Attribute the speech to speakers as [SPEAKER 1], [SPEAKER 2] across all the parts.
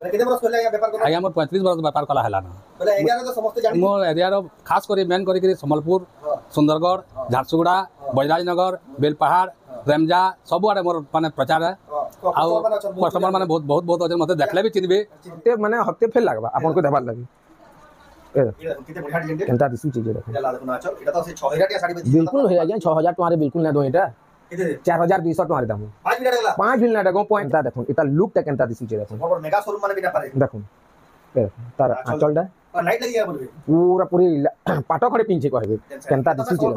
[SPEAKER 1] केते बरस पहले आया व्यापार
[SPEAKER 2] आज्ञा मोर 35 वर्ष व्यापार कला है
[SPEAKER 1] बोले एरिया रे तो समस्त जानि
[SPEAKER 2] मोर एरिया खास कर मेन कर सम्बलपुर सुंदरगढ़ झारसुगुड़ा बजराजनगर बेलपहाड़ रेमजा सब आड़े मोर माने प्रचार है कस्टमर माने बहुत बहुत बहुत अच्छे मते देखले भी चिन्हबे
[SPEAKER 3] हफ्ते माने हफ्ते फेल लागबा आपन को देबार लागि
[SPEAKER 1] केते बढ़िया डिजाइन
[SPEAKER 3] केनता दिसु चीज देखो
[SPEAKER 1] ला देखो ना चल एटा तो से 6000 टिया साड़ी बेची
[SPEAKER 3] बिल्कुल है आज्ञा 6000 टका बिल्कुल ना दो एटा
[SPEAKER 1] केते
[SPEAKER 3] 4200 टका दाम
[SPEAKER 1] 5 मिनट गला
[SPEAKER 3] 5 मिनट लगो पॉइंट ता देखो इता लुक ता केनता दिसु चीज देखो
[SPEAKER 1] और मेगा शोरूम माने बिना पारे
[SPEAKER 3] देखो तार आंचल डा
[SPEAKER 1] और लाइट लगी है बोलबे
[SPEAKER 3] पूरा पूरी पाटो खड़े पिंचे कहबे केनता दिसु चीज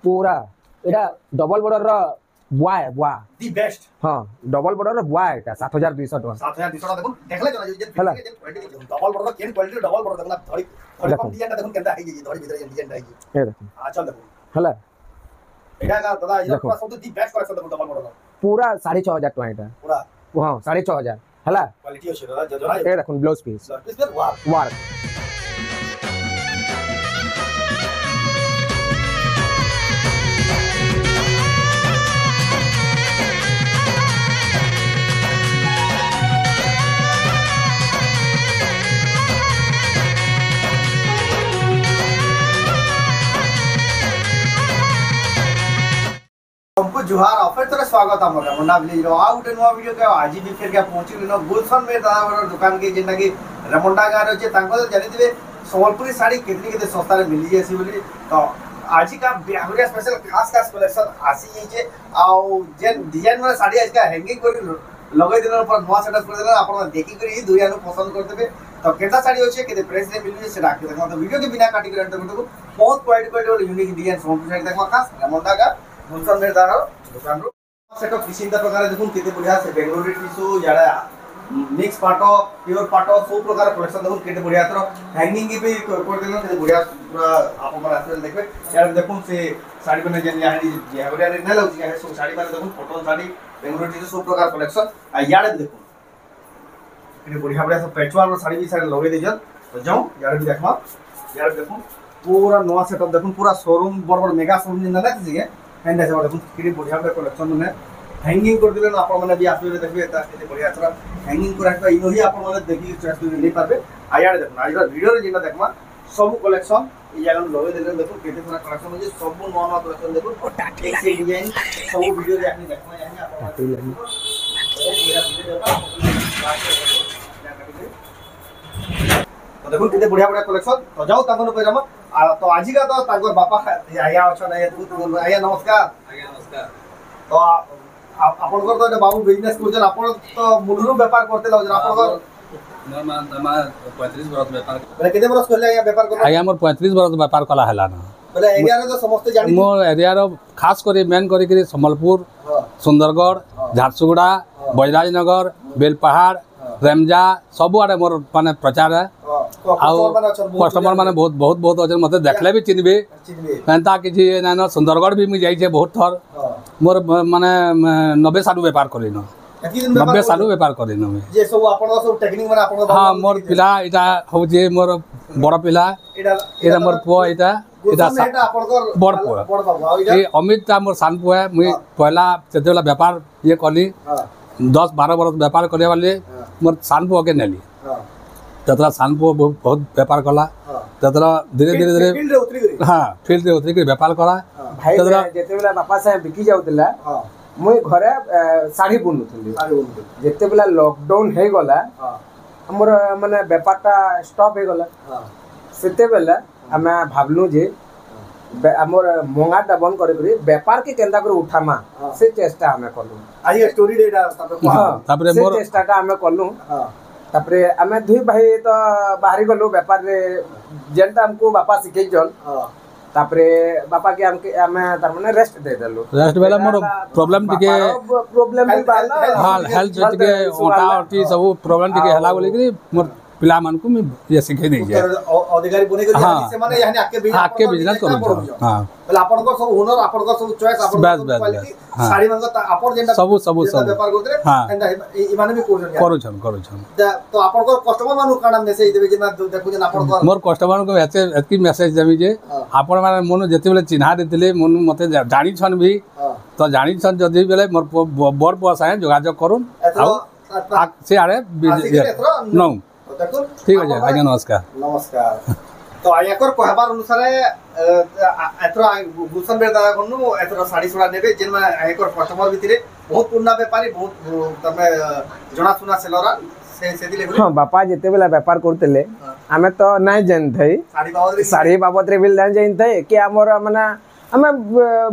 [SPEAKER 3] पूरा एटा डबल बॉर्डर रो बुआ है बुआ
[SPEAKER 1] दी बेस्ट
[SPEAKER 3] हां डबल बॉर्डर रो बुआ है 7200 टका
[SPEAKER 1] 7200 टका देखो देखले जना जे क्वालिटी डबल बॉर्डर केन क्वालिटी डबल बॉर्डर देखला थोड़ी कम डिजाइन देखो केनता है जे थोड़ी भीतर डिजाइन है
[SPEAKER 3] ए देखो
[SPEAKER 1] आ चल देखो
[SPEAKER 3] हला
[SPEAKER 1] एटा का दादा ये पूरा सब दी बेस्ट कलेक्शन देखो डबल बॉर्डर
[SPEAKER 3] पूरा 6500 टका एटा
[SPEAKER 1] पूरा
[SPEAKER 3] हां 6500 हला
[SPEAKER 1] क्वालिटी আছে দাদা জজনা
[SPEAKER 3] ए देखो ब्लाउज पीस वार
[SPEAKER 1] हमको जुहार ऑफर तरह स्वागत है हमरा मुन्ना विलेज रो आ उठे नुवा वीडियो के आज भी फिर के पहुंची नो गुलशन में दादा बड़ दुकान के जेना कि रमंडा गार जे तांको जानि दिबे संबलपुरी साड़ी केतनी केते सस्ता रे मिली जेसी बोली तो आज का बिहारिया स्पेशल खास खास कलेक्शन आसी जे आउ जे डिजाइन वाला साड़ी आज का हैंगिंग करी लगाई देना पर नवा सेटअप कर देना आपण देखि करी दुइया नु पसंद कर देबे तो केता साड़ी होचे केते प्राइस रे मिली से राख देखो तो वीडियो के बिना काटी कर देखो बहुत क्वालिटी वाला यूनिक डिजाइन संबलपुरी साड़ी देखो खास रमंडा का गुलशन में दादा दुकान रो सेटअप किसिंदा प्रकार देखुन केते बढ़िया से बेंगलोर टिश्यू याडा मिक्स पाटो प्योर पाटो सब प्रकार कलेक्शन देखुन केते बढ़िया तर हैंगिंग भी कर देनो केते बढ़िया पूरा आप मन आसे देखबे यार देखुन से साड़ी बने जे यानी जे हबरिया रे न लउची है सब साड़ी माने देखुन कॉटन साड़ी बेंगलोर टिश्यू सब प्रकार कलेक्शन आ याडे देखुन केते बढ़िया बढ़िया सब पैचवार रो साड़ी भी सारे लगे देजन तो जाओ याडे भी देखमा यार देखुन पूरा नवा सेटअप देखुन पूरा शोरूम बड़ बड़ मेगा शोरूम जे न लागे एंड ऐसे देखो कितनी बढ़िया बढ़िया कलेक्शन माने हैंगिंग कर दिले ना आपण माने भी आसबे देखबे एता केते बढ़िया तरह हैंगिंग कर रखबा इनो ही आपण माने देखि चॉइस कर नहीं पारबे आयार देखो आज वीडियो रे जेना देखमा सब कलेक्शन ई जगह लगे देले देखो केते तरह कलेक्शन होजे सब नवा नवा कलेक्शन देखो एक से डिजाइन सब वीडियो रे आपने देखमा यानी आपण तो देखो कितने बढ़िया बढ़िया कलेक्शन तो जाओ ताको पे जामा तो आज का तो ताको बापा आया अच्छा नहीं तू आया नमस्कार तो आपण को तो बाबू बिजनेस करछन आपण तो मुलुरु व्यापार करते लागन आपण को
[SPEAKER 2] नमा 35 वर्ष व्यापार
[SPEAKER 1] बोले केते बरस पहले आया व्यापार कर
[SPEAKER 2] आज्ञा मोर 35 वर्ष व्यापार कला है
[SPEAKER 1] बोले एरिया रे तो समस्त जानि
[SPEAKER 2] मोर एरिया खास कर मेन कर सम्बलपुर सुंदरगढ़ झारसुगुड़ा बजराजनगर बेलपहाड़ रेमजा सब आड़े मोर माने प्रचार है कस्टमर माने बहुत बहुत बहुत अच्छे मते देखले भी चिन्हबे एंता किछि ना सुंदरगढ़ भी मुझे जाइछे बहुत थर मोर माने 90 साल व्यापार करिनो 90 साल व्यापार करिनो
[SPEAKER 1] जे सब आपण सब टेक्निक माने आपण
[SPEAKER 2] हां मोर पिला इटा होजे मोर बड़ पिला एटा मोर पुआ इटा इटा बड़ पुआ ए अमित ता मोर सान पुआ मुई पहला जेतेला व्यापार ये कली 10-12 वर्ष व्यापार करे वाले मोर सान पुआ के नेली ततरा सानपो बहुत व्यापार कला ततरा धीरे धीरे धीरे हां फील्ड रे उतरी के व्यापार करा
[SPEAKER 3] भाई जेतेबेला बापा से बिकी जाउतला मुई घरे साड़ी बुनुथली जेते बेला लॉकडाउन हे गला हमर माने व्यापारटा स्टॉप हे गला सेते बेला हमें भाबलु जे हमर मंगाटा बंद करे करी व्यापार के केंदा कर उठामा से चेष्टा हमें करलु
[SPEAKER 1] आज स्टोरी डेटा
[SPEAKER 2] तापर
[SPEAKER 3] मोर चेष्टाटा हमें करलु तापरे आमे दुई भाई तो बाहरी गलो व्यापार रे जेंटा हमको बापा सिखे जल तापरे बापा के हमके आमे तार माने रेस्ट दे देलो
[SPEAKER 2] रेस्ट बेला मोर प्रॉब्लम
[SPEAKER 3] भी बाला
[SPEAKER 2] हां हेल्थ के ओटा ओटी सब प्रॉब्लम टिके हला बोले कि मोर पिला मन को मैं ये सिखे नहीं जाए
[SPEAKER 1] अधिकारी बने के से माने यानी
[SPEAKER 2] आके बिजनेस करू हां
[SPEAKER 1] बोले आपण को सब हुनर आपण को सब चॉइस आपण को क्वालिटी साड़ी मन को आपण जेंटा
[SPEAKER 2] सब
[SPEAKER 1] व्यापार करते एंड ई माने भी करू छन तो आपण को कस्टमर मानु काना मैसेज देबे जे देखु जे आपण को
[SPEAKER 2] मोर कस्टमर को एतकी मैसेज देबी जे आपण माने मन जेते बेले चिन्हा देतिले मन मते जानी छन भी तो जानी छन जदी बेले मोर बड़ पैसा है जोगाजोग करून ସିଆଡ଼େ ନଉ
[SPEAKER 1] ଦେଖୁନ୍
[SPEAKER 2] ଠିକ୍ ଅଛି ଆଜ୍ଞା ନମସ୍କାର
[SPEAKER 1] ନମସ୍କାର ତ ଆୟାକର କହିବାର ଅନୁସାରେ ଏଥର ଗୁଲଶନ ବେର ଦାଦା କନୁ ଏଥର ଶାଢ଼ୀ ସୁଡ଼ା ନେବେ ଯେନ୍ ଆୟାକର କଷ୍ଟମର ଭିତରେ ବହୁତ ପୁରୁଣା ବେପାରୀ ବହୁତ ତମେ ଜଣାଶୁଣା ସେଲର
[SPEAKER 3] ହଁ ବାପା ଯେତେବେଳେ ବେପାର କରୁଥିଲେ ଆମେ ତ ନାଇଁ ଜାଣିଥାଇ ଶାଢ଼ୀ ବାବଦରେ ବି ନାଇଁ ଜାଣିଥାଏ କି ଆମର ମାନେ ଆମେ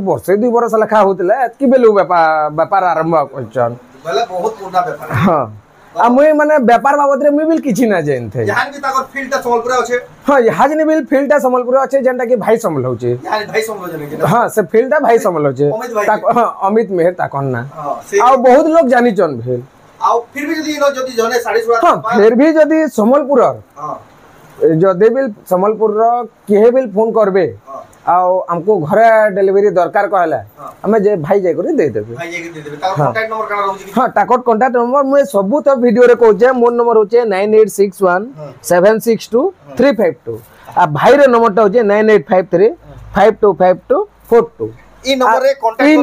[SPEAKER 3] ବର୍ଷେ 2 ବର୍ଷ ଲେଖା ହଉଥିଲା ଏତ୍କି ବେଲୁ ବେପାର ଆରମ୍ଭ କରିଛନ୍
[SPEAKER 1] ବହୁତ ପୁରୁଣା ବେପାର
[SPEAKER 3] ହଁ ଆଉ ମୁଇଁ ମାନେ ବେପାର ବାବଦରେ ମୁଇଁ ବି କିଛି ନା ଜାଣିଥାଏ
[SPEAKER 1] ଯାହାନି ବି ତାଙ୍କର ଫିଲ୍ଡଟା ସମ୍ବଲପୁରରେ ଅଛି
[SPEAKER 3] ହଁ ଇହାଜିନି ବି ଫିଲ୍ଡଟା ସମ୍ବଲପୁରରେ ଅଛି ଯେନ୍ଟା କି ଭାଇ ସମ୍ବଲ ହଉଛି
[SPEAKER 1] ଭାଇ ସମ୍ବଲ
[SPEAKER 3] ହଁ ସେ ଫିଲ୍ଡଟା ଭାଇ ସମ୍ବଲ ହଉଛି ହଁ ଅମିତ ମେହେର ତାକର ନା ଆଉ ବହୁତ ଲୋକ ଜାନିଛନ୍ ଫିଲ୍
[SPEAKER 1] ଆଉ ଫିର ବି ଯଦି ଜଣେ ଶାଢ଼ୀ ସୁଡ଼ା
[SPEAKER 3] ହଁ ଫିର ବି ଯଦି ସମ୍ବଲପୁରର ଯଦି ବି ସମ୍ବଲପୁରର କିଏ ବି ଫୋନ କରବେ ଆଉ ଆମକୁ ଘରେ ଡେଲିଭରି ଦରକାର କହିଲେ ଆମେ ଯେ ଭାଇ ଯାଇକରି ଦେଇଦେବେ ହଁ ତାଙ୍କର କଣ୍ଟାକ୍ଟ ନମ୍ବର ମୁଇଁ ସବୁ ତ ଭିଡ଼ିଓରେ କହୁଛେ ମୋର ନମ୍ବର ହଉଛି 9861762352 ଆଉ ଭାଇର ନମ୍ବରଟା ହଉଛି 9853525242
[SPEAKER 1] ई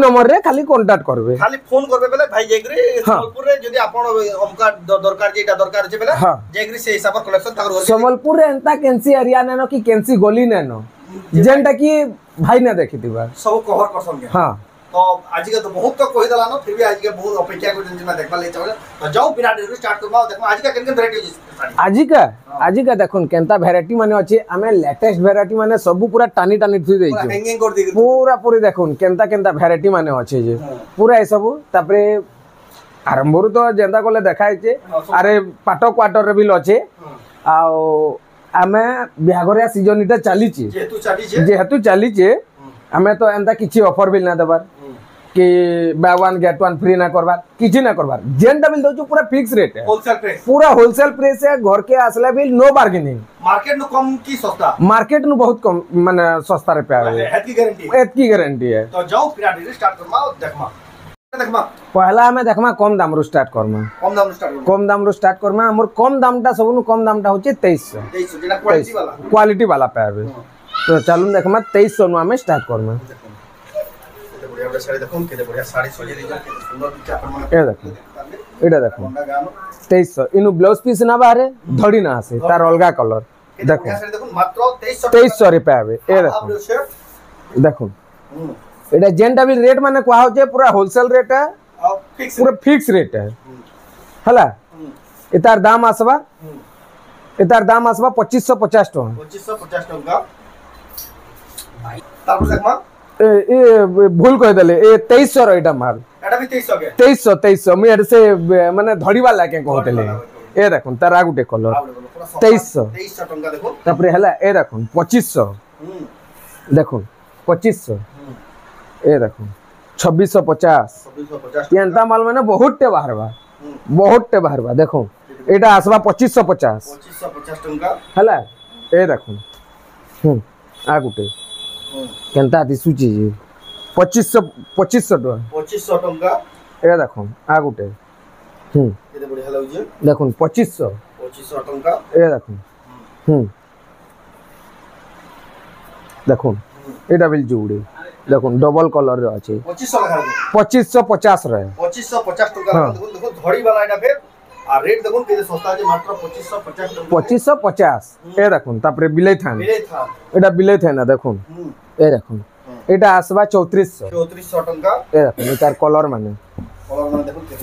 [SPEAKER 1] नंबर
[SPEAKER 3] रे खाली कांटेक्ट करबे
[SPEAKER 1] खाली फोन करबे बेले भाई जेगरी सम्बलपुर रे जदी आपण हमका दरकार जेटा दरकार जे बेले जेगरी से हिसाब कलेक्शन ताकर
[SPEAKER 3] सम्बलपुर रे एंता केंसी एरिया नेनो कि केंसी गली नेनो जेंटा कि भाई ना देखितिबा
[SPEAKER 1] सब कवर करसन
[SPEAKER 3] हां
[SPEAKER 1] तो आज के तो बहुत तो कहि दला न फिर भी आज के बहुत अपेक्षा को दिन में देखबा ले चाहे तो जाओ बिना देरी स्टार्ट करबा देखो आज का केन वैरायटी आज का देखुन केनता वैरायटी माने अछि हमें लेटेस्ट वैरायटी माने सब पूरा टानी टानी थुई देइ हैंगिंग कर दी
[SPEAKER 3] पूरा पूरी देखुन केनता केनता वैरायटी माने अछि जे पूरा ए सब तापरे आरंभरु तो जेंदा कोले देखाइ छे अरे पाटो क्वार्टर रे बिल अछि आ हमें बिहागरिया सीजन इटा चली छे जेहेतु चली छे हमें तो एंता किछि ऑफर बिल ना देबार कि by one get one free ना करबार किछि ना करबार जेंटा बिल दउ पूरा फिक्स रेट है
[SPEAKER 1] होलसेल प्राइस
[SPEAKER 3] पूरा होलसेल प्राइस है घर के आसला बिल नो बार्गेनिंग
[SPEAKER 1] मार्केट नु कम की सस्ता
[SPEAKER 3] मार्केट नु बहुत कम माने सस्ता रे पे आवे एतकी गारंटी है
[SPEAKER 1] तो जाओ फिर स्टार्ट करमा देखमा
[SPEAKER 3] पहला हमें देखमा कम दाम रो स्टार्ट करमा कम दाम रो स्टार्ट करमा हमर कम दामटा सबनु कम दामटा होचे 2300
[SPEAKER 1] जेना
[SPEAKER 3] क्वालिटी वाला पे आवे तो चलू देखमा 2300 नु हमें स्टार्ट करमा
[SPEAKER 1] बढ़िया बढ़िया साड़ी देखो केते बढ़िया साड़ी सजे दी सुंदर दिखा अपन
[SPEAKER 3] ए देखो एटा देखो 2300 इनु ब्लाउज पीस ना बाहरे धड़ी ना आसे तार अलगा कलर देखो
[SPEAKER 1] साड़ी देखो मात्र
[SPEAKER 3] 2300 रे पे आवे ए देखो देखो एटा जेंटा भी रेट माने कोहा होचे पूरा होलसेल रेट है पूरा फिक्स रेट है हला एतार दाम आसबा 2550 टका
[SPEAKER 1] तापर देखमा
[SPEAKER 3] ए भूल कह देले ए 2300 रो एटा माल
[SPEAKER 1] एटा भी 2300 के
[SPEAKER 3] 2300 मी एड से माने धड़ी वाला के कहतेले ए देखुन तार आगुटे कलर 2300
[SPEAKER 1] टका देखो
[SPEAKER 3] तापर हला ए देखुन 2500 देखुन 2500 ए देखुन 2650 एंता माल माने बहुत टे बाहरबा देखो एटा आसबा 2550
[SPEAKER 1] टका
[SPEAKER 3] हला ए देखुन आगुटे केनता दिसुची 2500 टका ए देखो आगुटे
[SPEAKER 1] केते बढ़िया लागुजे
[SPEAKER 3] देखो 2500
[SPEAKER 1] टका
[SPEAKER 3] ए देखो देखो एटा बिल जोड़े देखो डबल कलर रे अछि 2550 रे
[SPEAKER 1] 2550 टका देखो धड़ी वाला एटा फिर आ रेट देखो केते सस्ता जे मात्र 2550 टका
[SPEAKER 3] 2550 ए देखो तापर बिलै थान एटा बिलै थान देखो ए देखो एटा आसबा 3400
[SPEAKER 1] टका
[SPEAKER 3] ए देखो एटार कलर माने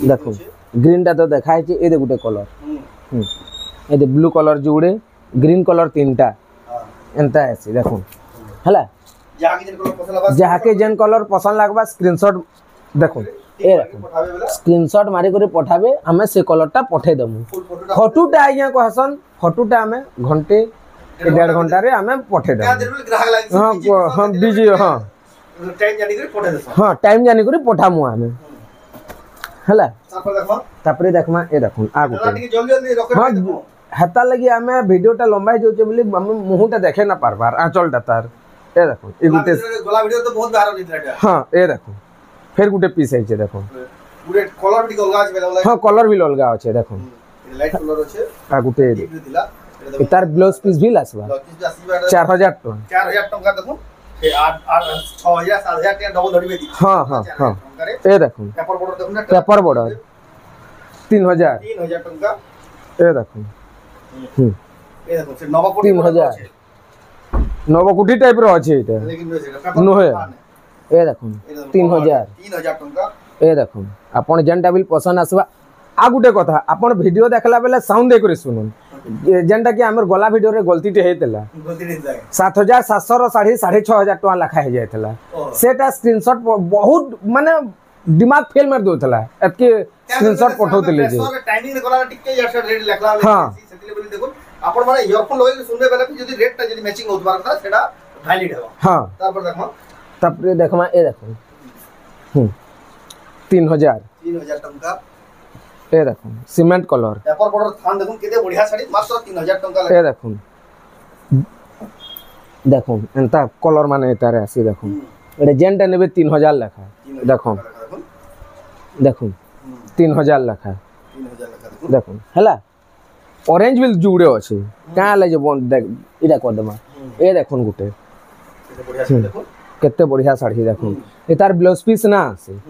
[SPEAKER 3] देखो ग्रीन टा तो देखाइ छी ए दे गुटे कलर ए दे ब्लू कलर जोड़े ग्रीन कलर तीनटा एंता ऐसी देखो हला जाके जेन कलर पसंद लागबा स्क्रीनशॉट देखो ए स्क्रीनशॉट मारी करे पठाबे हमें से कलरटा पठे देमु फोटोटा आइया कहसन फोटोटा हमें घंटे 1.5 घंटा रे हमें पठे देमु हां हम बिजी हां टाइम जानि करे पठामु हमें हला तापरे देखमा ए देखो आगु हां हेता लगी हमें वीडियोटा लंबाई जोचे बोली हम मुहटा देखे ना पारबार आंचलटा तार ए देखो ए गुटे
[SPEAKER 1] गला वीडियो तो बहुत बाहर निकलटा
[SPEAKER 3] हां ए देखो फिर गुटे पीस है देखो
[SPEAKER 1] गुटे कलर भी अलगा আছে बेला
[SPEAKER 3] हां कलर भी अलगा আছে देखो
[SPEAKER 1] लाइट कलर আছে
[SPEAKER 3] आ गुटे इतार ब्लाउज पीस भी लासबा 4000 टका
[SPEAKER 1] देखो ए 6000 7000 डबल धड़ी बेदी
[SPEAKER 3] हां ए देखो पेपर बॉर्डर 3000
[SPEAKER 1] 3000 टंका
[SPEAKER 3] ए देखो
[SPEAKER 1] ए देखो से नवकोटी
[SPEAKER 3] 3000 नवकोटी टाइप रो अछि एटा
[SPEAKER 1] लेकिन सेटा
[SPEAKER 3] नुहे ए देखो 3000
[SPEAKER 1] टंका
[SPEAKER 3] ए देखो आपण जेनटा बिल पसंद आसबा आ गुटे कथा आपण वीडियो देखला बेले साउंड दे करी सुनुन जेनटा कि हमर गला वीडियो रे गलती टे हेतला
[SPEAKER 1] गलती नहीं जाए
[SPEAKER 3] 7700 रो साढ़े 6500 टका लखा हे जायतला सेटा स्क्रीनशॉट बहुत माने दिमाग फेल मार दोतला एतके स्क्रीनशॉट पठौतले जे
[SPEAKER 1] टाइमिंग रे गला टिके यार रेट लेखला सेतिले बोली देखो आपण माने इयरफोन लगे सुनबे बेले जदी रेट टा जदी मैचिंग होत बार सेटा वैलिड हो
[SPEAKER 3] हां तापर देखमा ए देखो 3000
[SPEAKER 1] टंका
[SPEAKER 3] ए देखो सीमेंट कलर
[SPEAKER 1] पेपर बॉर्डर थान देखो केते बढ़िया साड़ी मात्र 3000 टंका
[SPEAKER 3] ए देखो देखो एंता कलर माने एतारे आसी देखो एडे जेंटा नेबे 3000 लेखा देखो देखो 3000 लेखा देखो हला ऑरेंज विल जुड़े अछि का ले जे बन देख इडा कर देमा ए देखो गुटे केते बढ़िया साड़ी देखो एतार ब्लाउज पीस ना आसी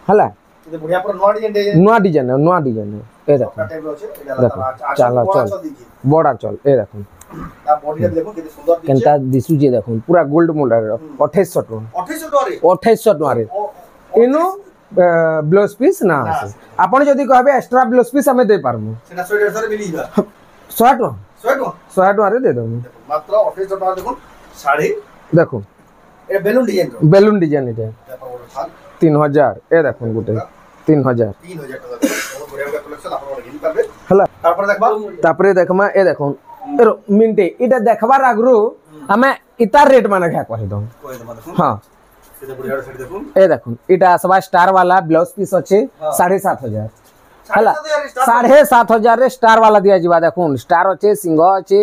[SPEAKER 3] हला
[SPEAKER 1] बढ़िया पर नवा डिजाइन
[SPEAKER 3] ए देखो देखो चलो चल बड़ा चल ए देखो
[SPEAKER 1] बॉडी देखो कितनी सुंदर
[SPEAKER 3] केनता दिसु जे देखो पूरा गोल्ड मोल्डर 2800 टका 2800 टका रे इनो ब्लाउज पीस ना आसे आपण जदी कहबे एक्स्ट्रा ब्लाउज पीस हमें दे पारमु
[SPEAKER 1] सेटा 150 रे मिलीबा
[SPEAKER 3] 100 टका रे दे दमु
[SPEAKER 1] मात्र 2800 टका देखो साड़ी
[SPEAKER 3] देखो
[SPEAKER 1] ए बेलून डिजाइन इटे
[SPEAKER 3] 3000 ए देखो गुटे 3000
[SPEAKER 1] टका बढ़िया कलेक्शन आपण घिन पाबे
[SPEAKER 3] हला
[SPEAKER 1] तापर
[SPEAKER 3] देखमा ए देखो मिनटे इटा देखबार आगरु हमें इतार रेट माने क्या कहि दम हां
[SPEAKER 1] सेटा बढ़िया साड़ी देखो
[SPEAKER 3] ए देखो इटा असबा स्टार वाला ब्लाउज पीस अछि 7500 हला 7500 रे स्टार वाला दिया जिबा देखो स्टार अछि सिंह अछि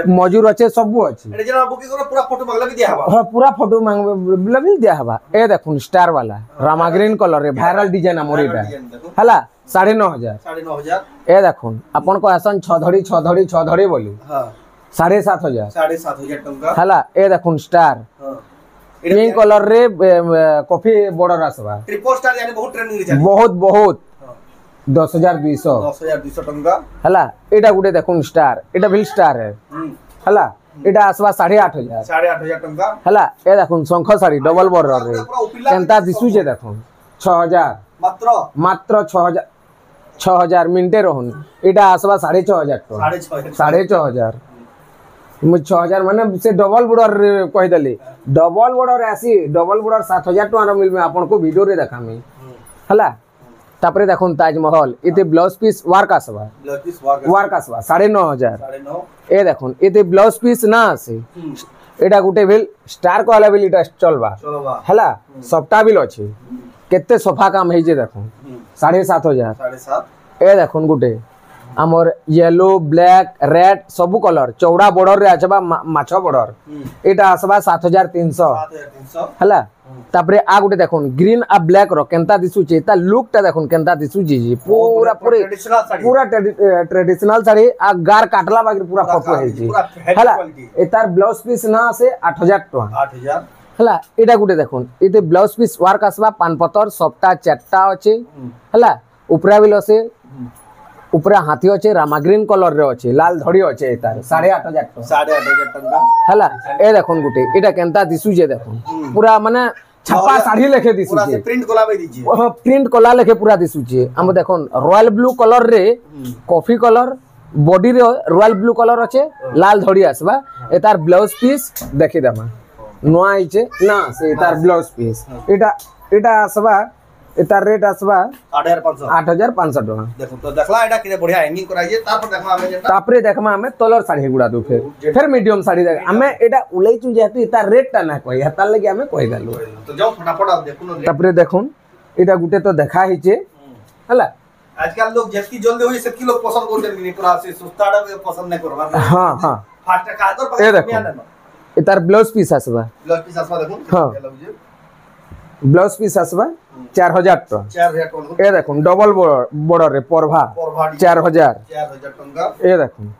[SPEAKER 3] मजूर अछि सब अछि
[SPEAKER 1] एटे जना बुकिंग करो पूरा फोटो मांगला भी दिया हबा
[SPEAKER 3] हां पूरा फोटो मांगला भी दिया हबा ए देखो स्टार वाला रामा ग्रीन कलर रे वायरल डिजाइन हमर इटा हला 9500 ए देखो अपन को आसन 6 धड़ी बोली हां 7500
[SPEAKER 1] टंका
[SPEAKER 3] हला ए देखो स्टार पिंक कलर रे कॉफी बॉर्डर आसबा
[SPEAKER 1] ट्रिपल स्टार यानी बहुत ट्रेंडिंग रे चली
[SPEAKER 3] बहुत 10200
[SPEAKER 1] टंका
[SPEAKER 3] हला एटा गुटे देखो स्टार एटा भी स्टार है हला एटा आसबा 8500
[SPEAKER 1] टंका
[SPEAKER 3] हला ए देखो शंख साड़ी डबल बॉर्डर रे केनता दिसु जे देखो 6000 मात्र 6000 मिनटे रहन एटा आसबा 6500 टका 6500 मु 6000 माने से डबल बॉर्डर कहि दली डबल बॉर्डर आसी डबल बॉर्डर 7000 टका मिलबे आपन को वीडियो रे देखामी हला तापरे देखुन ताजमहल इते ब्लाउज पीस वर्क आसबा वर्क आसबा 9500 ए देखुन इते ब्लाउज पीस ना आसे एटा गुटे बिल स्टार को वाला बिल इटा चलबा हला सप्ताह बिल अछि केते सोफा काम हे जे देखुन 7500 ए देखुन गुटे हमर येलो ब्लैक रेड सब कलर चौड़ा बॉर्डर रे आछबा माछो बॉर्डर एटा आसबा 7300 हला तापरे आ गुटे देखुन ग्रीन आ ब्लैक रो केनता दिसु चे ता लुक टा देखुन केनता दिसु जी पूरा ट्रेडिशनल साड़ी आ गार काटला बाकी पूरा फोटो है जी हला एतार ब्लाउज पीस ना से 8000 टका 8000 हला एटा गुटे देखुन इते ब्लाउज पीस वर्क आसबा पान पतर सप्ताह चारटा अछि हला उपरा बिल से ऊपर हाथी अच्छे रामा ग्रीन कलर रे अच्छे लाल धड़ी अच्छे तार 8500 टका हला ए देखुन गुटे एटा केनता दिसु जे देखुन पूरा माने छापा साड़ी लेखे दिसु जे
[SPEAKER 1] प्रिंट कोला बे दीजिए
[SPEAKER 3] हां प्रिंट कोला लेखे पूरा दिसु जे हम देखुन रॉयल ब्लू कलर रे कॉफी कलर बॉडी रे रॉयल ब्लू कलर अच्छे लाल धड़ी आसबा ए तार ब्लाउज पीस देखि दमा नोआ आइचे ना से तार ब्लाउज पीस एटा आसबा एतार रेट आसबा 8500 टका
[SPEAKER 1] देखो तो देखला एटा किने बढ़िया हैंगिंग कराइए तापर देखमा हमें जेटा
[SPEAKER 3] तापरे देखमा हमें तलर साड़ी गुडा दो फिर मीडियम साड़ी देख हमें एटा उलैचु जेतु एतार रेट ता ना कहि हतार लागि हमें कहि गलो
[SPEAKER 1] तो जाओ फटाफट आप देखुन
[SPEAKER 3] तापरे देखुन एटा गुटे तो देखा हिचे हला
[SPEAKER 1] आजकल लोग जल्दी जल्दी होई सेकी लोग पसंद करते नहीं पूरा से सुस्ताड़ा पसंद नहीं करबा
[SPEAKER 3] हां हां
[SPEAKER 1] फास्ट कागर पर
[SPEAKER 3] ए देखो एतार ब्लाउज पीस आसबा
[SPEAKER 1] देखुन
[SPEAKER 3] हां ब्लाउज पीस आसबा 4000 टका ए देखुन डबल बॉर्डर रे परभा 4000
[SPEAKER 1] टका
[SPEAKER 3] ए देखुन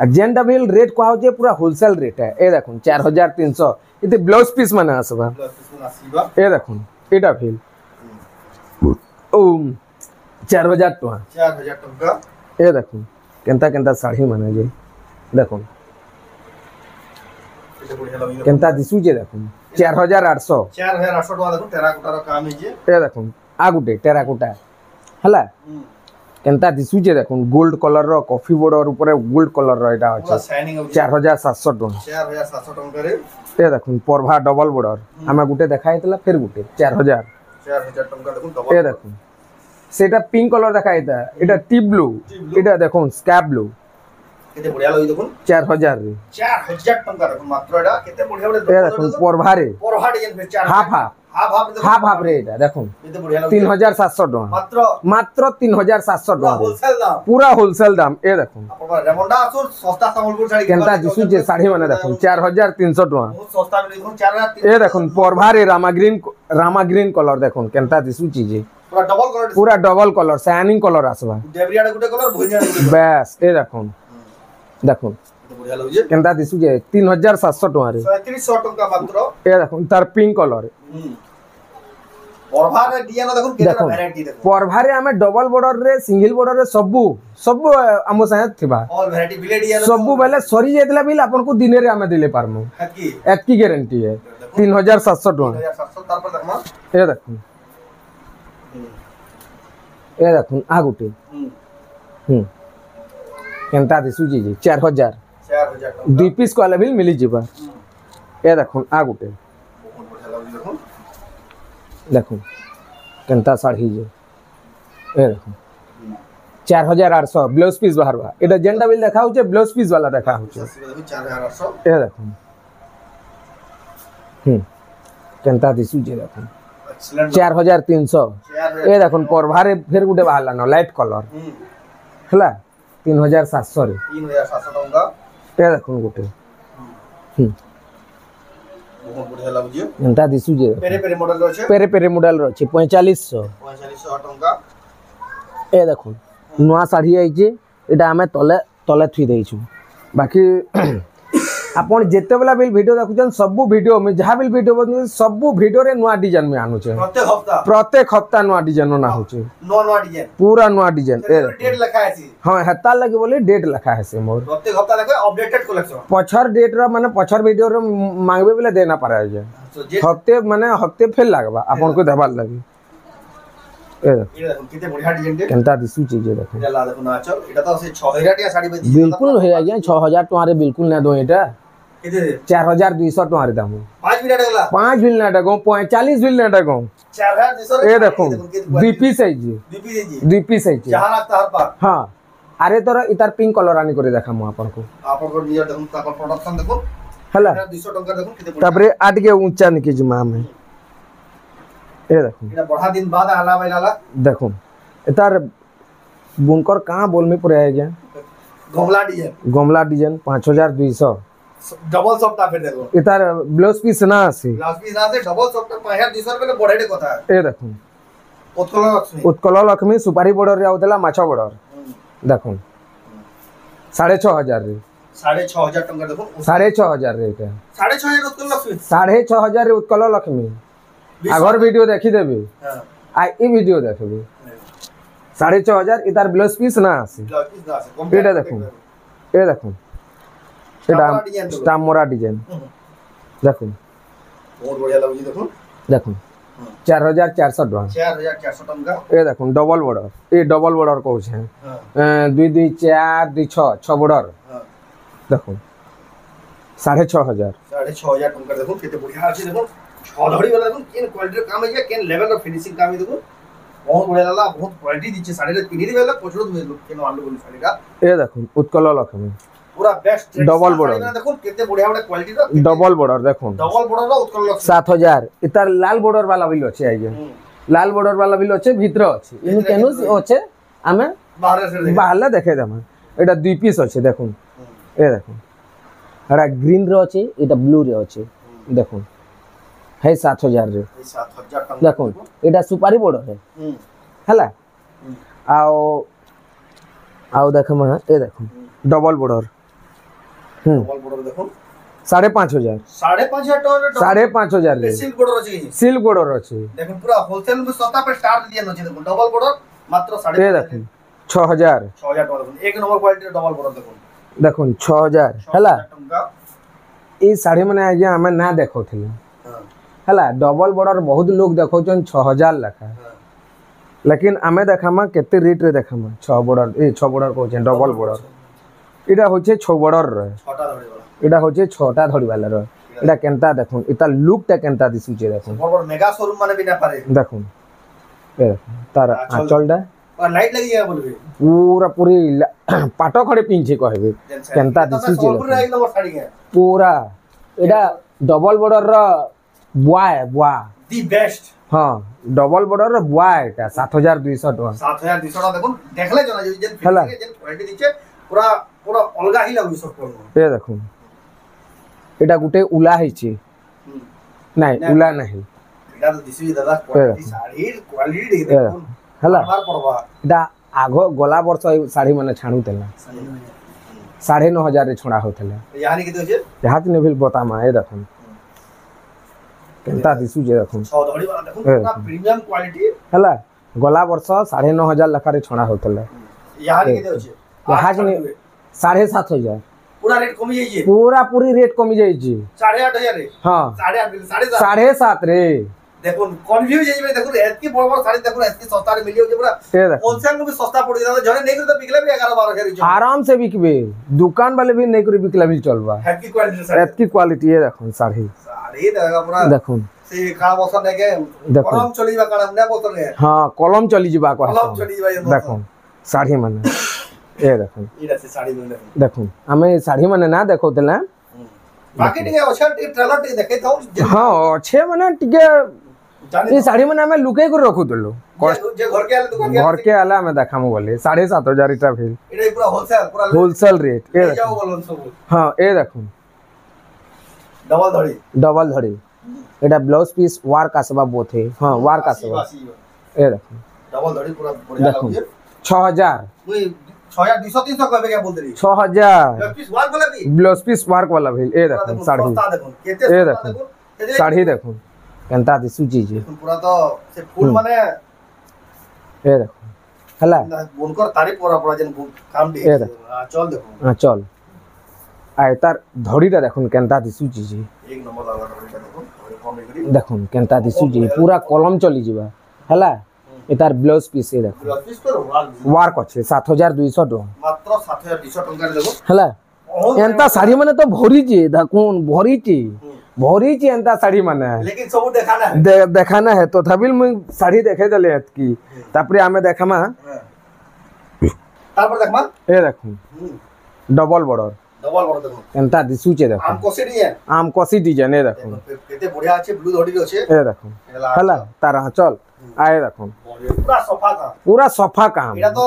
[SPEAKER 3] आ जेंडा बिल रेट को जे पूरा होलसेल रेट है ए देखुन 4300 इते ब्लाउज पीस माने आसबा ए देखुन एटा फिल 4000 टका
[SPEAKER 1] 4000 टका
[SPEAKER 3] ए देखो केनता केनता साड़ी माने जे देखो
[SPEAKER 1] केते बढ़िया लगी
[SPEAKER 3] केनता दिसु जे देखो 4800
[SPEAKER 1] 4800 टका देखो टेराकोटा रो काम है जे
[SPEAKER 3] ए देखो आ गुटे टेराकोटा हला केनता दिसु जे देखो गोल्ड कलर रो कॉफी बॉर्डर ऊपर गोल्ड कलर रो एटा
[SPEAKER 1] पूरा
[SPEAKER 3] अछि
[SPEAKER 1] शाइनिंग
[SPEAKER 3] 4700 टका
[SPEAKER 1] 4700 टका रे
[SPEAKER 3] ए देखो परभा डबल बॉर्डर हमें गुटे देखाइतला फिर गुटे 4000
[SPEAKER 1] टका देखो
[SPEAKER 3] ए
[SPEAKER 1] डबल
[SPEAKER 3] देखो सेटा पिंक कलर देखाइता एटा टी ब्लू एटा देखो स्काई ब्लू
[SPEAKER 1] केते बढ़िया लगी देखो
[SPEAKER 3] 4000 रे
[SPEAKER 1] 4000 टका देखो मात्र एटा केते बढ़िया
[SPEAKER 3] ए देखो परभा रे
[SPEAKER 1] परहा डिजाइन पे 4
[SPEAKER 3] हाफ हाफ रे एटा देखो
[SPEAKER 1] केते बढ़िया लगी
[SPEAKER 3] 3700 टका
[SPEAKER 1] मात्र
[SPEAKER 3] मात्र 3700 टका रे
[SPEAKER 1] होलसेल दाम
[SPEAKER 3] पूरा होलसेल दाम ए देखो
[SPEAKER 1] आपन रेमंडा असुर सस्ता संबलपुर साड़ी
[SPEAKER 3] केनता दिसु जे साड़ी माने देखो 4300 टका
[SPEAKER 1] बहुत सस्ता मिले देखो 4000
[SPEAKER 3] ए देखो परभा रे रामा ग्रीन कलर देखो केनता दिसु चीजे
[SPEAKER 1] पूरा डबल कलर
[SPEAKER 3] शाइनिंग कलर आसबा
[SPEAKER 1] डेबरिया गुटे कलर भुजिया गुटे
[SPEAKER 3] बस ए देखो देखो
[SPEAKER 1] तो बढ़िया लगी जे
[SPEAKER 3] केनता दिसु जे 3700 टका रे
[SPEAKER 1] 3700 टका मात्र
[SPEAKER 3] ए देखो तार पिंक कलर
[SPEAKER 1] परभा रे डिजाइन देखो केते
[SPEAKER 3] देखो
[SPEAKER 1] वैरायटी देखो
[SPEAKER 3] परभा रे हमें डबल बॉर्डर रे सिंगल बॉर्डर रे सब हम साथ थिबा
[SPEAKER 1] और वैरायटी बिले डिजाइन
[SPEAKER 3] सब बेले सरी जेतला बिल आपन को दिन रे हमें दिले पारमु
[SPEAKER 1] हकी
[SPEAKER 3] एतकी गारंटी है 3700 टका
[SPEAKER 1] 3700 तार पर देखमा
[SPEAKER 3] ए देखो ए देखो आ गुटे केनता दिसु जी 4000
[SPEAKER 1] टका
[SPEAKER 3] दुई पीस को भी मिली जीवा ए देखो आ गुटे
[SPEAKER 1] बहुत बढ़िया लगी देखो
[SPEAKER 3] देखो केनता साड़ी जे ए देखो 4800 ब्लाउज पीस बाहरवा एटा जेंटा बिल देखा होचे ब्लाउज पीस वाला देखा होचे
[SPEAKER 1] देखो 4800
[SPEAKER 3] ए देखो केनता दिसु जे देखो
[SPEAKER 1] एक्सीलेंट
[SPEAKER 3] 4300 ए देखो परभारे फिर गुटे बाहरला न लाइट कलर हला 3700 रे
[SPEAKER 1] 3700 टका
[SPEAKER 3] ए देखो गुटे
[SPEAKER 1] बहुत बढ़िया लगी जे
[SPEAKER 3] केनता दिसु जे
[SPEAKER 1] पेरे पेरे मॉडल रो छे
[SPEAKER 3] पेरे पेरे मॉडल रो छे 4500
[SPEAKER 1] टका
[SPEAKER 3] ए देखो नुआ साड़ी आई जे एटा हमें तले तले थुई देइछु बाकी आपण जेते बेला बिल वीडियो देखुछन सब वीडियो में जहां बिल वीडियो बन सब वीडियो रे नुआ डिजाइन में आनु छे प्रत्येक हफ्ता नुआ डिजाइन ना होचे
[SPEAKER 1] नो डिजाइन
[SPEAKER 3] पूरा नुआ डिजाइन ए
[SPEAKER 1] डेट लिखा है सी
[SPEAKER 3] हां हत्ता लगे बोले डेट लिखा है से मोर
[SPEAKER 1] प्रत्येक हफ्ता लगे अपडेटेड कलेक्शन
[SPEAKER 3] पछर डेट रा माने पछर वीडियो रे मांगबे बेले देना पड़े जे हफ्ते माने हफ्ते फेल लागबा आपण को देबार लगी ए
[SPEAKER 1] देखो किते बढ़िया डिजाइन दे
[SPEAKER 3] केनता दिसु चीज देखो
[SPEAKER 1] ला देखो ना चल एटा तो से 6000 टिया साड़ी बजी
[SPEAKER 3] बिल्कुल है आज्ञा 6000 टका रे बिल्कुल ना दो एटा
[SPEAKER 1] किते
[SPEAKER 3] 4200 टका रे दाम
[SPEAKER 1] 5 मिनट गला
[SPEAKER 3] 5 बिल ना डगो 45 बिल ना डगो
[SPEAKER 1] 4200
[SPEAKER 3] ए देखो दीपी साइज दीपी साइज
[SPEAKER 1] जहां रास्ता हर पार
[SPEAKER 3] हां अरे तोर इतार पिंक कलर आनी करे देखा मु आपन को
[SPEAKER 1] नियर देखो तापर प्रोडक्शन देखो
[SPEAKER 3] हला
[SPEAKER 1] 200 टका देखो किते
[SPEAKER 3] तापरे आट के ऊंचा निके जुमा में ए देखो
[SPEAKER 1] एटा बढ़ा दिन बाद आला बैला
[SPEAKER 3] देखो इतार बुनकर कहां बोल में पड़े गया गमला डिजाइन 5200
[SPEAKER 1] डबल सॉफ्ट फिर देखो
[SPEAKER 3] इतार ब्लाउज पीस ना आसी
[SPEAKER 1] ब्लाउज पीस ना से डबल सॉफ्ट 5200 रुपए बड़ेडे कथा
[SPEAKER 3] ए देखो
[SPEAKER 1] उत्कल
[SPEAKER 3] लक्ष्मी सुपारी बॉर्डर रे आउतला माछा बॉर्डर देखो 6500 रे
[SPEAKER 1] 6500 टका देखो
[SPEAKER 3] 6500 रे एटा
[SPEAKER 1] 6500 उत्कल लक्ष्मी
[SPEAKER 3] 6500 रे उत्कल लक्ष्मी आगर वीडियो देखी देबे
[SPEAKER 1] हां
[SPEAKER 3] आ ई वीडियो देखबे 6500 इतार ब्लाउज पीस ना आसी
[SPEAKER 1] ब्लाउज पीस ना से
[SPEAKER 3] एटा देखो ए देखो एटा स्टामोरा डिजाइन देखो
[SPEAKER 1] बहुत बढ़िया लगी देखो
[SPEAKER 3] देखो 4400 टका
[SPEAKER 1] 4400 टका
[SPEAKER 3] ए देखो double border A double border कहू छे 2 2 4 2 6 6 बॉर्डर देखो 6500
[SPEAKER 1] टका देखो कितने बढ़िया अछि देखो छधड़ी वाला देखो केन क्वालिटी रो काम है केन लेवल रो फिनिशिंग काम है देखो बहुत बढ़िया लाला बहुत क्वालिटी दिछे साड़ी रे पिनी रे वाला पछड़ो दे केन आलू बोली साड़ी का
[SPEAKER 3] ए देखो उत्कल लक्ष्मी
[SPEAKER 1] पूरा बेस्ट
[SPEAKER 3] डबल बॉर्डर
[SPEAKER 1] देखो कितने बढ़िया बढ़िया क्वालिटी रो
[SPEAKER 3] डबल बॉर्डर देखो
[SPEAKER 1] डबल बॉर्डर रो उत्कल लक्ष्मी
[SPEAKER 3] 7000 इतार लाल बॉर्डर वाला बिल अछि आइगे लाल बॉर्डर वाला बिल अछि भीतर अछि इन केनु अछि हमें बाहर देखे दम एटा दुई पीस अछि देखो ए देखो एटा ग्रीन रो अछि एटा ब्लू रे अछि देखो है 7000 रे
[SPEAKER 1] 7000 टका
[SPEAKER 3] देखो एटा सुपारी बॉर्डर है हला आओ आओ देखो म ए देखो डबल बॉर्डर
[SPEAKER 1] डबल बॉर्डर देखो
[SPEAKER 3] 5500 रे
[SPEAKER 1] सिल्क बॉर्डर अछि
[SPEAKER 3] सिल्क बॉर्डर अछि
[SPEAKER 1] देखो पूरा होलसेल में सस्ता पे स्टार दिया न छै देखो डबल बॉर्डर মাত্র
[SPEAKER 3] এ দেখুন 6000
[SPEAKER 1] 6000 টাকা দেখুন এক নম্বর কোয়ালিটির ডবল বর্ডর দেখুন
[SPEAKER 3] দেখুন 6000 হেলা
[SPEAKER 1] 6000 টଙ୍କା
[SPEAKER 3] এই শাড়ি মানে আজ্ঞା ଆମେ ନା ଦେଖଉଥିଲେ ହେଲା ଡବଲ ବର୍ଡର ବହୁତ ଲୋକ ଦେଖଉଛନ୍ 6000 ଲେଖା लेकिन आमे देखामा केते रेट रे देखामा 6 बॉर्डर कहछे डबल बॉर्डर इडा होचे 6 बॉर्डर रे
[SPEAKER 1] 6टा धड़ी वाला
[SPEAKER 3] इडा होचे 6टा धड़ी वाला रे इडा केनता देखुन इता लुक ता केनता दिसुचे देखुन
[SPEAKER 1] बड़ बड़ मेगा शोरूम माने भी ना पारे
[SPEAKER 3] देखुन ए तार आंचलडा
[SPEAKER 1] और लाइट लगी है बोलबे
[SPEAKER 3] पूरा पूरी पाटो खड़े पिंचे कहबे केनता दिसुचे
[SPEAKER 1] पूरा एक नंबर साड़ी है
[SPEAKER 3] पूरा इडा डबल बॉर्डर रो बुआ है बुआ
[SPEAKER 1] दी बेस्ट
[SPEAKER 3] हां डबल बॉर्डर रो बुआ एटा 7200 टका
[SPEAKER 1] 7200 टका देखुन देखले जना जे जेन क्वालिटी दिचे पूरा पूरा अलगा ही लागु सब कोन
[SPEAKER 3] ए देखुन एटा गुटे उला हैछि नाही उला नाही
[SPEAKER 1] एटा तो दिसि दादा क्वालिटी साड़ी क्वालिटी देखुन
[SPEAKER 3] हला
[SPEAKER 1] मार पड़बा
[SPEAKER 3] एटा आगो गोला वर्ष साड़ी माने छाणुतेला 9500 रे छणा होतेला
[SPEAKER 1] यानी के होचे
[SPEAKER 3] हाथ ने भी बतामा ए देखुन केनता दिसु जे देखुन
[SPEAKER 1] 6 धड़ी वाला देखुन पूरा प्रीमियम क्वालिटी
[SPEAKER 3] हला गोला वर्ष 9500 लखा रे छणा होतेला
[SPEAKER 1] यानी के होचे
[SPEAKER 3] हाज ने 7500
[SPEAKER 1] पूरा रेट कमी जाई छै
[SPEAKER 3] पूरा पूरी रेट कमी जाई छै
[SPEAKER 1] 8500 रे
[SPEAKER 3] हां
[SPEAKER 1] 8.5
[SPEAKER 3] 7.5 रे
[SPEAKER 1] देखुन कंफ्यूज जाई देखुन एतकी बड़ बड़ साड़ी देखुन एतकी सस्ता रे मिलियो जे पूरा
[SPEAKER 3] ए देखुन
[SPEAKER 1] होलसेल में भी सस्ता पड़ जाता जने नहीं करे तो बिकले भी 11-12
[SPEAKER 3] आराम से बिकबे दुकान वाले भी नहीं करे बिकला भी चलबा
[SPEAKER 1] एतकी क्वालिटी साड़ी
[SPEAKER 3] एतकी क्वालिटी ये देखुन साड़ी
[SPEAKER 1] साड़ी देखा पूरा
[SPEAKER 3] देखुन
[SPEAKER 1] से काला बसन देके
[SPEAKER 3] देखुन
[SPEAKER 1] कलम चलीबा काला ने बोतल है
[SPEAKER 3] हां कलम चली जिबा को
[SPEAKER 1] कलम चली जाई
[SPEAKER 3] देखुन साड़ी माने ए देखुन
[SPEAKER 1] इडा से साड़ी में
[SPEAKER 3] देखुन हमें साड़ी माने ना देखौतला
[SPEAKER 1] बाकी टिके अच्छा ट्रेलर टिके देखे तो
[SPEAKER 3] हां अच्छे माने टिके ये साड़ी माने हमें लुके को रखुतलो
[SPEAKER 1] जे घर के आले दुकान
[SPEAKER 3] घर के आला हमें देखामु बोले 7500 इटा भेल
[SPEAKER 1] इडा पूरा
[SPEAKER 3] होलसेल रेट ए
[SPEAKER 1] जाओ बोलन सब
[SPEAKER 3] हां ए देखुन
[SPEAKER 1] डबल धड़ी
[SPEAKER 3] एटा ब्लाउज पीस वर्क आसबा बोथे हां वर्क आसबा ए देखुन
[SPEAKER 1] डबल धड़ी पूरा बढ़िया
[SPEAKER 3] देखुन
[SPEAKER 1] लागे
[SPEAKER 3] 6000
[SPEAKER 1] मुई 6200 300 कहबे क्या बोल देली
[SPEAKER 3] 6000
[SPEAKER 1] पीस वर्क वाला भी
[SPEAKER 3] ब्लाउज पीस वर्क वाला भेल ए देखुन साड़ी
[SPEAKER 1] देखुन केते
[SPEAKER 3] ए देखुन साड़ी देखुन केनता दिसु चीज
[SPEAKER 1] पूरा तो से फूल माने
[SPEAKER 3] ए देखुन हला
[SPEAKER 1] उनकर तारीफ करा पड़ा जन काम भी
[SPEAKER 3] ए
[SPEAKER 1] चल देखो
[SPEAKER 3] हां चल आय तार धड़ीटा देखुन केनता दिसु चीज
[SPEAKER 1] एक नंबर लगा धड़ीटा देखो और कम करी
[SPEAKER 3] देखुन केनता दिसु चीज पूरा कलम चली जिबा हला ए तार ब्लाउज पीस ए देखुन
[SPEAKER 1] ब्लाउज पीस पर
[SPEAKER 3] वर्क अच्छे 7200 टका
[SPEAKER 1] मात्र 7200 टका रे देखो
[SPEAKER 3] हला एंता साड़ी माने तो भरी छी देखुन भरी छी एंता साड़ी माने
[SPEAKER 1] लेकिन सब देखाना है
[SPEAKER 3] देखाना है तो तभी मुई साड़ी देखे दले की तापरे हमें देखामा
[SPEAKER 1] तापर देखमा
[SPEAKER 3] ए देखुन डबल बॉर्डर
[SPEAKER 1] देखो
[SPEAKER 3] एंता दिसुचे देखुन आम कोसी डिजाइन ए देखुन
[SPEAKER 1] केते बढ़िया আছে ब्लू धड़ी আছে
[SPEAKER 3] ए देखुन हला तार चल आए देखुन पूरा सफा काम
[SPEAKER 1] एटा तो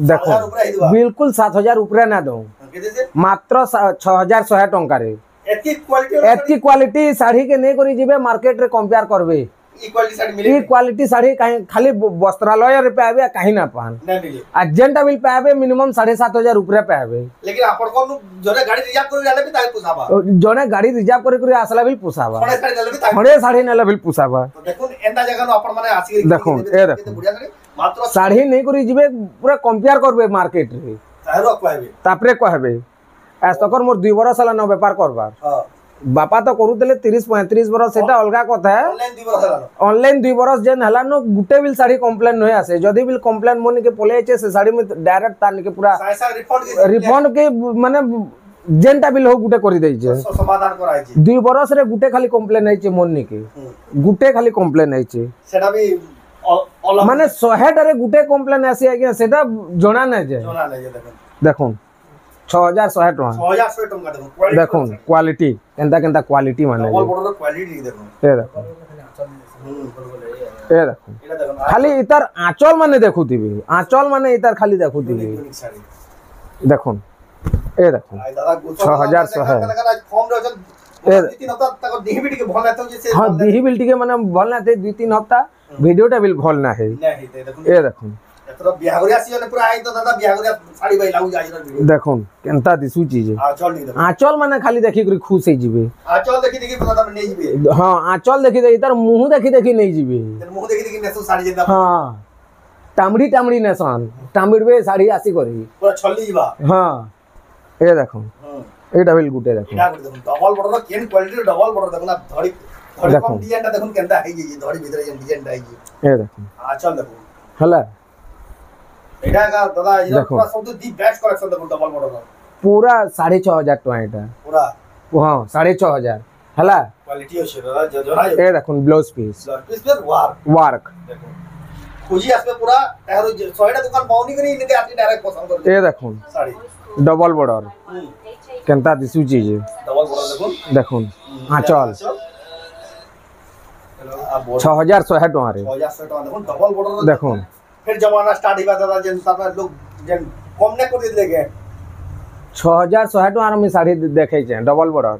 [SPEAKER 3] देखो बिल्कुल 7000 ऊपर ना दो
[SPEAKER 1] केते से
[SPEAKER 3] मात्र 6100 टंका रे एतकी क्वालिटी साड़ी के नहीं करी जिबे मार्केट रे कंपेयर करबे ई क्वालिटी साड़ी खाली वस्त्रालय रे पाबे काहे ना पान
[SPEAKER 1] नहीं मिले
[SPEAKER 3] अर्जेंट बिल पाबे मिनिमम 7500 ऊपर पाबे
[SPEAKER 1] लेकिन आपण को जने गाड़ी रिजर्व कर जाले भी ताई पुसाबा
[SPEAKER 3] जने गाड़ी रिजर्व करे आसला बिल पुसाबा
[SPEAKER 1] थोड़े साड़ी ले भी ताई
[SPEAKER 3] थोड़े साड़ी नेला बिल पुसाबा
[SPEAKER 1] तो देखो एंदा जगह न आपण माने आसी
[SPEAKER 3] देखो ए देखो
[SPEAKER 1] बढ़िया करे मात्र
[SPEAKER 3] साड़ी नहीं करी जिबे पूरा कंपेयर करबे मार्केट रे
[SPEAKER 1] तारो कहबे
[SPEAKER 3] तापरे कहबे एस्तकर मोर 2 बरस हला न व्यापार करबार
[SPEAKER 1] हां
[SPEAKER 3] बापा तो करूतले 30-35 बरस सेटा अलगा कथा है ऑनलाइन 2 बरस जेन हला न गुटे बिल साड़ी कंप्लेन होय आसे जदी बिल कंप्लेन मोनी के पले छे से साड़ी में डायरेक्ट तान के पूरा रिफंड के माने जेनटा बिल हो गुटे करी देई छे
[SPEAKER 1] समाधान कराई छे
[SPEAKER 3] 2 बरस रे गुटे खाली कंप्लेन है छे मोनी के गुटे खाली कंप्लेन है छे
[SPEAKER 1] सेटा भी
[SPEAKER 3] माने 100 रे गुटे कंप्लेन आसी आगे सेटा जणा नै जे देखो 6100 टका
[SPEAKER 1] 6100 टका
[SPEAKER 3] देखो क्वालिटी केनता केनता क्वालिटी माने
[SPEAKER 1] डबल बॉर्डर क्वालिटी देखो
[SPEAKER 3] ए देखो ए देखो खाली इतार आंचल माने देखुतिबे आंचल माने इतार खाली देखुतिबे देखो ए देखो 6100 है
[SPEAKER 1] फॉर्म रे जन 2-3 हफ्ता तक दिही के भल नाते जे
[SPEAKER 3] हां दिही बिल के माने भल नाते 2-3 हफ्ता वीडियोटा बिल भल ना है
[SPEAKER 1] नहीं देखो
[SPEAKER 3] ए देखो
[SPEAKER 1] एतरो बियाहगरिया सीजन पूरा आई तो दादा बियाहगरिया साड़ी बाई लागू जाई वीडियो
[SPEAKER 3] देखो केनता दिसु चीज
[SPEAKER 1] आंचल नहीं देखो
[SPEAKER 3] आंचल माने खाली देखि करी खुश हे जिबे
[SPEAKER 1] आंचल देखि पता त नहीं जिबे
[SPEAKER 3] हां आंचल देखि तार मुंह देखि नहीं जिबे
[SPEAKER 1] मुंह देखि नेसु साड़ी जेदा
[SPEAKER 3] हां टामड़ी टामड़ी नेसन टामड़बे शाढ़ी आसी करी
[SPEAKER 1] पूरा छल्ली जीवा
[SPEAKER 3] हां ए देखो एटा बिल गुटे देखो
[SPEAKER 1] एटा गुटे देखो डबल बॉर्डर केन क्वालिटी डबल बॉर्डर देखो ना धड़ी धड़ी
[SPEAKER 3] देखो।
[SPEAKER 1] कम डिजाइन देखो केनता है जी धड़ी भीतर जे डिजाइन है जी
[SPEAKER 3] ए देखो
[SPEAKER 1] आचल देखो
[SPEAKER 3] हला
[SPEAKER 1] एटा का दादा ये
[SPEAKER 3] देखो।
[SPEAKER 1] पूरा सब दी बेस्ट कलेक्शन देखो डबल बॉर्डर
[SPEAKER 3] पूरा 6,500 टका एटा
[SPEAKER 1] पूरा
[SPEAKER 3] हां 6,500 हला
[SPEAKER 1] क्वालिटी আছে দাদা জনা
[SPEAKER 3] ए देखो ब्लाउज पीस
[SPEAKER 1] पिस पे
[SPEAKER 3] वर्क
[SPEAKER 1] देखो খুঁজি আসবে পুরা তাহলে 6টা দোকান পাওনি করি ইনকে আপনি ডাইরেক্ট পছন্দ করে
[SPEAKER 3] ए देखो
[SPEAKER 1] শাড়ি
[SPEAKER 3] डबल बॉर्डर केनता दिसु चीज
[SPEAKER 1] डबल बॉर्डर দেখুন
[SPEAKER 3] देखो आंचल 6,100 टका रे
[SPEAKER 1] 6,100 টাকা দেখুন ডবল বর্ডর
[SPEAKER 3] देखो
[SPEAKER 1] फिर जमाना स्टार्ट हिबा दादा जेन सारा लोग जेन कम ने कर देले के
[SPEAKER 3] 6,100 टका में साड़ी देखे छे डबल बॉर्डर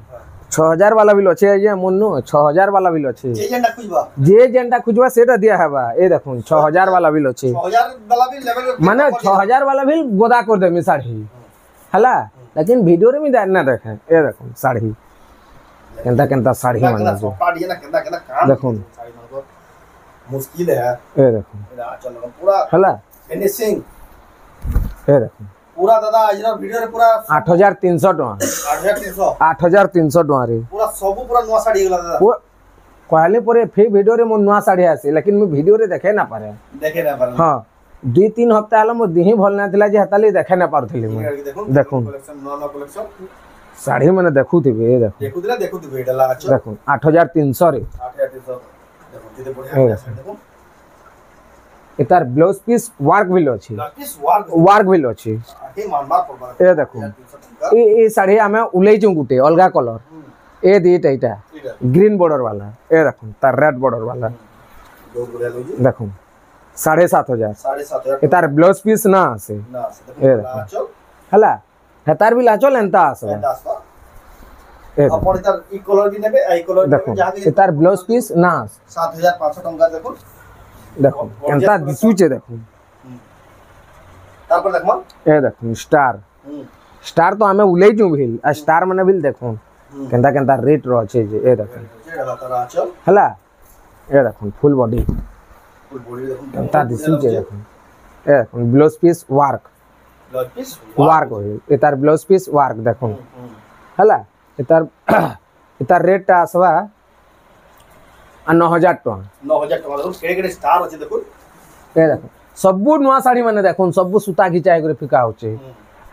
[SPEAKER 3] 6,000 वाला बिल अच्छे ये मुन्नू 6,000 वाला बिल अच्छे
[SPEAKER 1] जे जेन खुजबा
[SPEAKER 3] जे जेनटा खुजवा सेटा दिया हबा ए देखो 6,000 वाला बिल अच्छे
[SPEAKER 1] 6000 वाला भी लेवल
[SPEAKER 3] माने 6,000 वाला बिल गोदा कर दे मी साड़ी हला लेकिन वीडियो रे मी ना देखे ए देखो साड़ी केनता केनता साड़ी माने जो
[SPEAKER 1] पार्टी ना केदा केदा काम
[SPEAKER 3] देखो
[SPEAKER 1] साड़ी मतलब मुश्किल है
[SPEAKER 3] ए देखो
[SPEAKER 1] चल पूरा
[SPEAKER 3] हला
[SPEAKER 1] फिनिशिंग
[SPEAKER 3] ए देखो
[SPEAKER 1] पूरा दादा आज वीडियो रे पूरा
[SPEAKER 3] 8,300 टका
[SPEAKER 1] 8300
[SPEAKER 3] 8,300 टका रे
[SPEAKER 1] पूरा सब पूरा नवा साड़ी गेला दादा
[SPEAKER 3] वो कहले परे फे वीडियो रे मो नवा साड़ी आसी लेकिन मैं वीडियो रे देखे ना पारे
[SPEAKER 1] देखे ना पर
[SPEAKER 3] हां 2-3 हफ्ता हला मो देही भल ना थिला जे हताली देखे ना पारथली मैं देखो
[SPEAKER 1] कलेक्शन नवा कलेक्शन
[SPEAKER 3] साड़ी माने देखु थिबे ए देखो
[SPEAKER 1] देखु दिला एटा ला अच्छा
[SPEAKER 3] देखो 8,300 रे
[SPEAKER 1] 8300 देखो किते बढ़िया देखो
[SPEAKER 3] एतार ब्लाउज पीस वर्क बिल अछि
[SPEAKER 1] पिस वर्क
[SPEAKER 3] वर्क बिल अछि
[SPEAKER 1] आके मानबार पड़बा
[SPEAKER 3] ए देखो ए साड़ी हमें उलेइ छु गुटे अलगा कलर ए दिटा इटा ग्रीन बॉर्डर वाला ए देखो तार रेड बॉर्डर वाला
[SPEAKER 1] दो गुड़िया लो जी
[SPEAKER 3] देखो 7,500
[SPEAKER 1] 7,500
[SPEAKER 3] एतार ब्लाउज पीस ना आसे
[SPEAKER 1] ना
[SPEAKER 3] ए देखो हला हेतार बिल आचल एंता आसे ए देखो
[SPEAKER 1] अपन इधर ई कलर भी नेबे आई कलर
[SPEAKER 3] देखो एतार ब्लाउज पीस ना आसे
[SPEAKER 1] 7,500 टका देखो
[SPEAKER 3] देखो एंता दिसुचे देखो
[SPEAKER 1] तापर देखमा
[SPEAKER 3] ए देखो स्टार स्टार तो हमें उलेइ छु बिल आ स्टार माने बिल देखो केंता केंता रेट रो छै जे ए देखो
[SPEAKER 1] जेडा तारा चल
[SPEAKER 3] हला ए देखो फुल बॉडी
[SPEAKER 1] फुल बॉडी देखो
[SPEAKER 3] केंता दिसुचे देखो ए देखो blouse piece work
[SPEAKER 1] blouse piece
[SPEAKER 3] work होय एतार ब्लाउज पीस वर्क देखो हला एतार रेट ता आसवा 9,000 टका
[SPEAKER 1] 9,000 टका देखो केड़े स्टार अछि देखो
[SPEAKER 3] ए देखो सबु नुआ साड़ी माने देखो सबु सूता खिचाय करे फिका होचे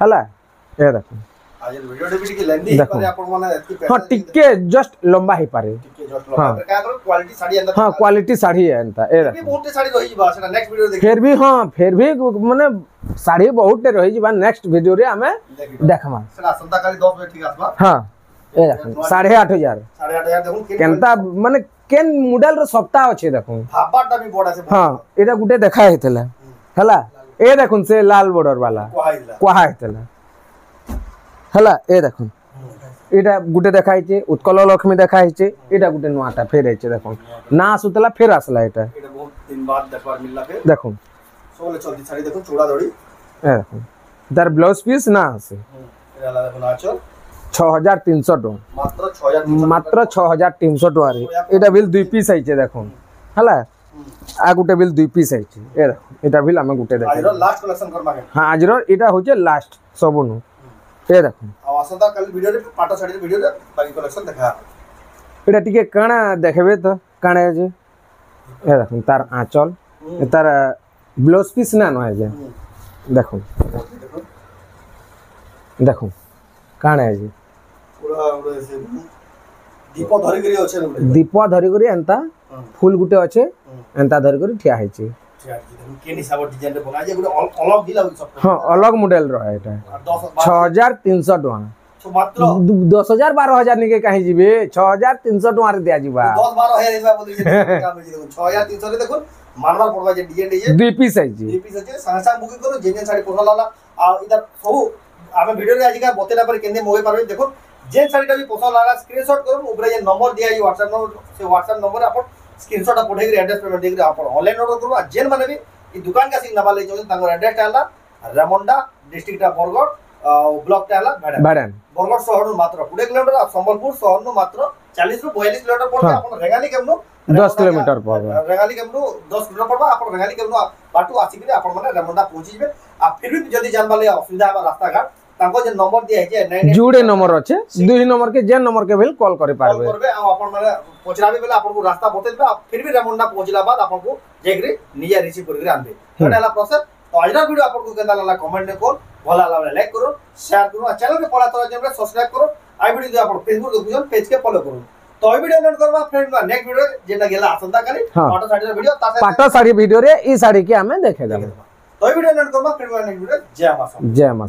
[SPEAKER 3] हला ए देखो
[SPEAKER 1] आज वीडियो डेबिट की लेंदी
[SPEAKER 3] देखो।
[SPEAKER 1] करे अपन माने
[SPEAKER 3] हां टिके जस्ट लंबा ही पारे
[SPEAKER 1] टिके जस्ट
[SPEAKER 3] हाँ।
[SPEAKER 1] लगा का करो क्वालिटी साड़ी अंदर
[SPEAKER 3] हां क्वालिटी साड़ी है एंता ए
[SPEAKER 1] भी
[SPEAKER 3] देखो
[SPEAKER 1] बहुत साड़ी रही बा सेटा नेक्स्ट वीडियो देख
[SPEAKER 3] फिर भी माने साड़ी बहुत रही जीवा नेक्स्ट वीडियो रे हमें देखमा
[SPEAKER 1] सेटा संता काली 10 बजे ठीक आसबा
[SPEAKER 3] हां ए देखो 8,500
[SPEAKER 1] 8,500 देखो
[SPEAKER 3] केनता माने केन मॉडल रो सप्ताह अछि देखो
[SPEAKER 1] भापाटा भी बड़ा से
[SPEAKER 3] हां एटा गुटे देखा हेतला हला ए देखुन से लाल बॉर्डर वाला
[SPEAKER 1] कोहाइला
[SPEAKER 3] कोहा हेतला हला ए देखुन एटा गुटे देखा हिचे उत्कल लक्ष्मी देखा हिचे एटा गुटे नवाटा फेर हिचे देखुन ना आसुतला फेर आसला एटा
[SPEAKER 1] एटा बहुत दिन बाद देखबार मिलला के
[SPEAKER 3] देखुन
[SPEAKER 1] सोले चलती साड़ी देखो चूड़ा दड़ी
[SPEAKER 3] ए देखुन दर ब्लाउज पीस ना आसे
[SPEAKER 1] एटा ला देखो नाचो
[SPEAKER 3] 6,300 टका
[SPEAKER 1] मात्र 6,000
[SPEAKER 3] मात्र 6,300 टका रे एटा बिल 2 पीस आइचे देखुन हला आ गुटे बिल 2 पीस आइचे ए देखुन एटा बिल हम गुटे
[SPEAKER 1] आज
[SPEAKER 3] देखुन
[SPEAKER 1] लास्ट कलेक्शन करबा के
[SPEAKER 3] हां आज रो एटा होचे लास्ट सबनु ए देखुन
[SPEAKER 1] आ आसंता काली वीडियो रे पाटा साड़ी वीडियो रे बाकी कलेक्शन देखा
[SPEAKER 3] एटा टिके काना देखबे तो काना जे ए देखुन तार आंचल तार ब्लाउज पीस ना न है जे देखुन देखुन काना है जे
[SPEAKER 1] पूरा से दीप धरि करी अछि
[SPEAKER 3] दीप धरि करी एंता फूल गुटे अच्छे एंता धरि करी ठिया है जे
[SPEAKER 1] के हिसाब डिजाइन रे बना जे गुटे अलग दिला सब
[SPEAKER 3] हां अलग मॉडल रो है एटा 6,300 टका
[SPEAKER 1] तो मात्र
[SPEAKER 3] 10,000 12,000 निके काहे जीबे 6,300 टका रे दिया जीबा
[SPEAKER 1] 10-12,000 हिसाब बोली जे काम जे देखो 6,300 रे देखो मानवार पड़वा जे डिजाइन जे
[SPEAKER 3] 2 पीस है जी
[SPEAKER 1] पीस अछि सांसा बुकिंग करो जेन साड़ी पसंद लाला आ इधर सब आमे वीडियो रे आज का बतेला पर केने मोबाइल पर देखो जेन साड़ीटा भी पसंद लाला स्क्रीनशॉट करो ऊपर जे नंबर दिया है WhatsApp नंबर से WhatsApp नंबर अपन स्क्रीनशॉट पठे के एड्रेस पेमेंट देके अपन ऑनलाइन ऑर्डर करो जेन माने भी ई दुकान का सिंह नबा ले जो तांगर एड्रेस टाला रेमंडा डिस्ट्रिक्ट बरगढ़ ब्लॉक टाला
[SPEAKER 3] बाडन
[SPEAKER 1] बरगढ़ शहर मात्र 20 किलोमीटर और संबलपुर शहर मात्र 40 ରୁ 42 किलोमीटर पड़ते अपन रेगाली केमनो
[SPEAKER 3] 10 किलोमीटर पड़बा
[SPEAKER 1] रेगाली केमनु 10 किलोमीटर पड़बा आपण रेगाली केमनु बाटू आसी बिले आपण माने रेमुंडा पहुंची जिवे आ फिर भी जदी जान वाले असुविधा बा रास्ता घाट ताको जे नंबर दिया है 99
[SPEAKER 3] जुड़े नंबर अच्छे 2 नंबर के जे नंबर के भेल कॉल करे पारबे
[SPEAKER 1] करबे आ आपण माने पहुंचराबे बेला आपण को रास्ता बतेबे फिर भी रेमुंडा पहुंचला बाद आपण को जेगरी निजे रिसीव करके आनबे एटाला प्रोसेस तो आजरा वीडियो आपण को केंदा लागला कमेंट ने कोन भला लागला लाइक करो शेयर करो आ चैनल के पळा तरा जेमरे सब्सक्राइब करो आई वीडियो आपण फेसबुक देखुछन पेज के फॉलो करो तो वीडियो नोट करबा फ्रेंड नेक्स्ट वीडियो जेना गेला आसंता काली पाटो साड़ी रो वीडियो
[SPEAKER 3] पाटो साड़ी वीडियो रे ई साड़ी के हमें देखे देबो
[SPEAKER 1] तो वीडियो नोट करबा फ्रेंड नेक्स्ट वीडियो जय मां
[SPEAKER 3] जय मां